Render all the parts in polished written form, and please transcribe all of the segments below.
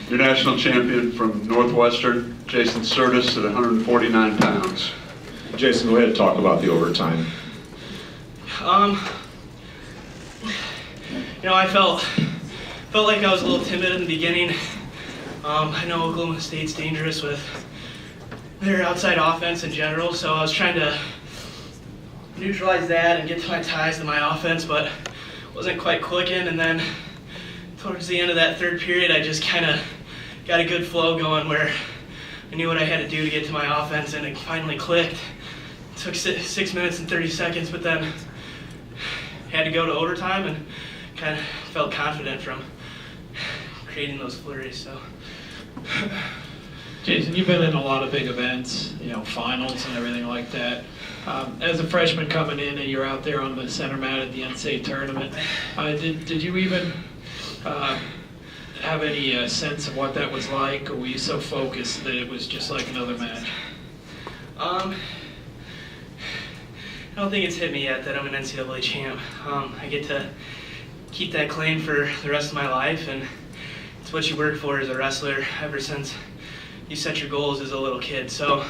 Your national champion from Northwestern, Jason Tsirtis, at 149 pounds. Jason, go ahead and talk about the overtime. I felt like I was a little timid in the beginning. I know Oklahoma State's dangerous with their outside offense in general, so I was trying to neutralize that and get to my ties to my offense, but wasn't quite clicking. And then towards the end of that third period, I just kind of got a good flow going where I knew what I had to do to get to my offense, and it finally clicked. It took 6 minutes and 30 seconds, but then had to go to overtime and kind of felt confident from creating those flurries. So, Jason, you've been in a lot of big events, finals and everything like that. As a freshman coming in and you're out there on the center mat at the NCAA tournament, did you even have any sense of what that was like, or were you so focused that it was just like another match? I don't think it's hit me yet that I'm an NCAA champ. I get to keep that claim for the rest of my life, and it's what you work for as a wrestler ever since you set your goals as a little kid. So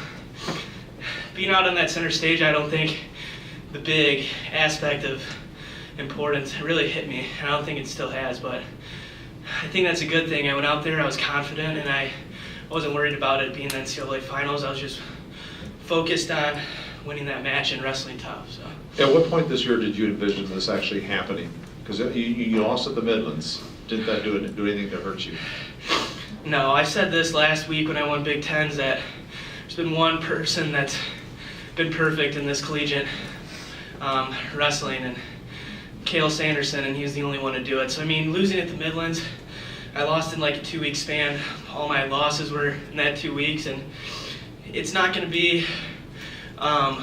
being out on that center stage, I don't think the big aspect of importance really hit me. I don't think it still has, but I think that's a good thing. I went out there, I was confident, and I wasn't worried about it being the NCAA finals. I was just focused on winning that match and wrestling tough. So. At what point this year did you envision this actually happening? Because you lost at the Midlands. Didn't that do anything to hurt you? No, I said this last week when I won Big Tens, that there's been one person that's been perfect in this collegiate wrestling, and Cale Sanderson, and he was the only one to do it. So, losing at the Midlands, I lost in like a 2-week span. All my losses were in that 2 weeks, and it's not going to be a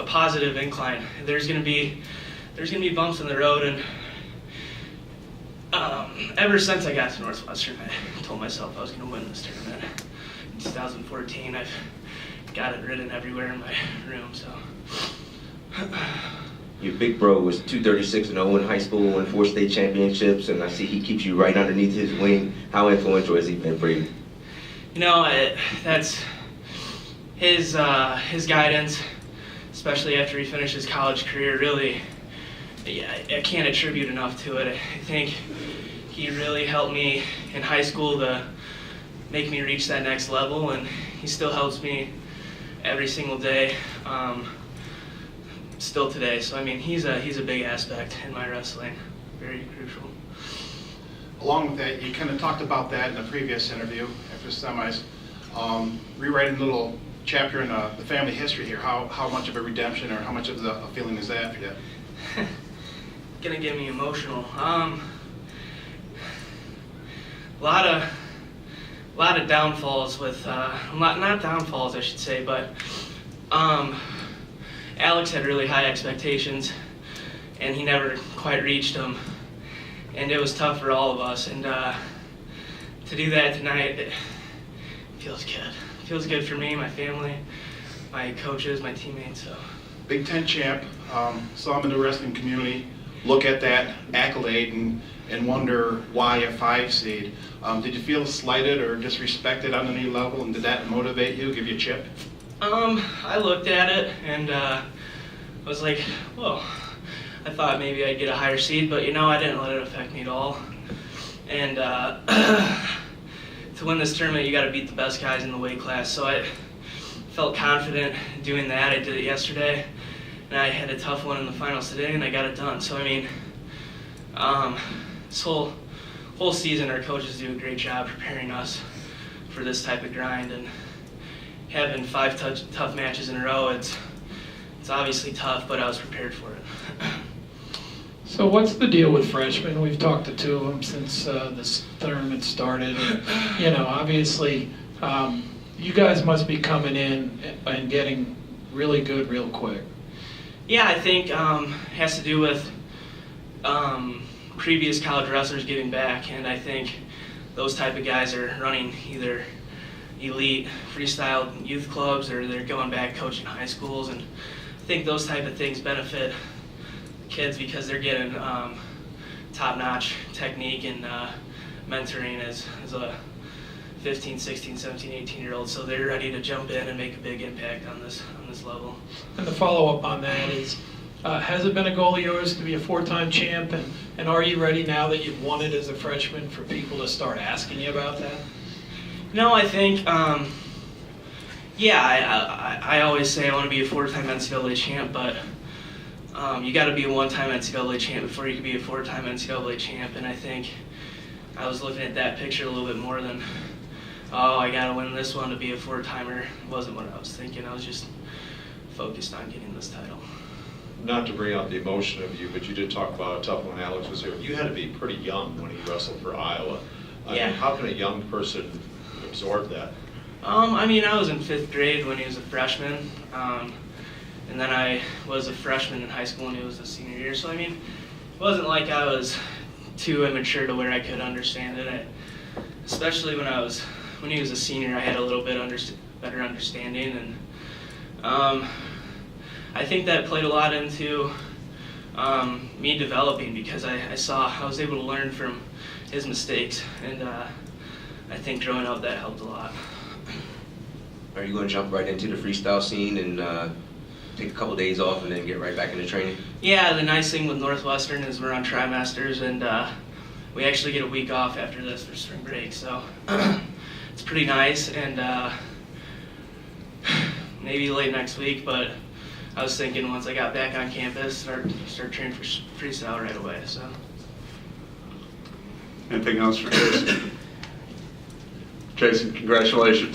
positive incline. There's going to be bumps in the road, and ever since I got to Northwestern, I told myself I was going to win this tournament. In 2014, I've got it written everywhere in my room. So. Your big bro was 236-0 in high school, won 4 state championships, and I see he keeps you right underneath his wing. How influential has he been for you? That's his guidance, especially after he finished his college career. Really, I can't attribute enough to it. I think he really helped me in high school to make me reach that next level, and he still helps me every single day. Still today. So he's a big aspect in my wrestling, very crucial. Along with that, you kind of talked about that in the previous interview after semis, rewriting a little chapter in the family history here. How much of a redemption or how much of a feeling is that for you? Gonna get me emotional. A lot of downfalls with not downfalls, I should say, but Alex had really high expectations, and he never quite reached them, and it was tough for all of us. And to do that tonight, it feels good. It feels good for me, my family, my coaches, my teammates. So. Big Ten champ. Some in the wrestling community look at that accolade and wonder why a 5 seed. Did you feel slighted or disrespected on any level, and did that motivate you, give you a chip? I looked at it and was like, well, I thought maybe I'd get a higher seed, but I didn't let it affect me at all. And to win this tournament, you got to beat the best guys in the weight class. So I felt confident doing that. I did it yesterday, and I had a tough one in the finals today, and I got it done. So this whole season, our coaches do a great job preparing us for this type of grind, and having 5 tough matches in a row, it's obviously tough, but I was prepared for it. So what's the deal with freshmen? We've talked to 2 of them since this tournament started. And, obviously, you guys must be coming in and getting really good real quick. Yeah, I think it has to do with previous college wrestlers getting back, and I think those type of guys are running either elite freestyle youth clubs or they're going back coaching high schools, and I think those type of things benefit kids because they're getting top-notch technique and mentoring as a 15, 16, 17, 18-year-old, so they're ready to jump in and make a big impact on this level. And the follow-up on that is, has it been a goal of yours to be a 4-time champ, and are you ready now that you've won it as a freshman for people to start asking you about that? No, I think, yeah, I always say I want to be a 4-time NCAA champ, but you got to be a 1-time NCAA champ before you can be a 4-time NCAA champ, and I think I was looking at that picture a little bit more than, oh, I got to win this one to be a 4-timer. It wasn't what I was thinking. I was just focused on getting this title. Not to bring out the emotion of you, but you did talk about a tough one. Alex was here. You had to be pretty young when he wrestled for Iowa. Yeah. How can a young person absorb that? I mean, I was in 5th grade when he was a freshman, and then I was a freshman in high school when he was a senior year. So I mean, it wasn't like I was too immature to where I could understand it. Especially when he was a senior, I had a little bit better understanding, and I think that played a lot into me developing, because I was able to learn from his mistakes, and I think growing up that helped a lot. Are you going to jump right into the freestyle scene and take a couple days off and then get right back into training? Yeah, the nice thing with Northwestern is we're on trimesters, and we actually get a week off after this for spring break, so it's pretty nice, and maybe late next week, but I was thinking once I got back on campus, start training for freestyle right away. So. Anything else for Jason? Jason, congratulations.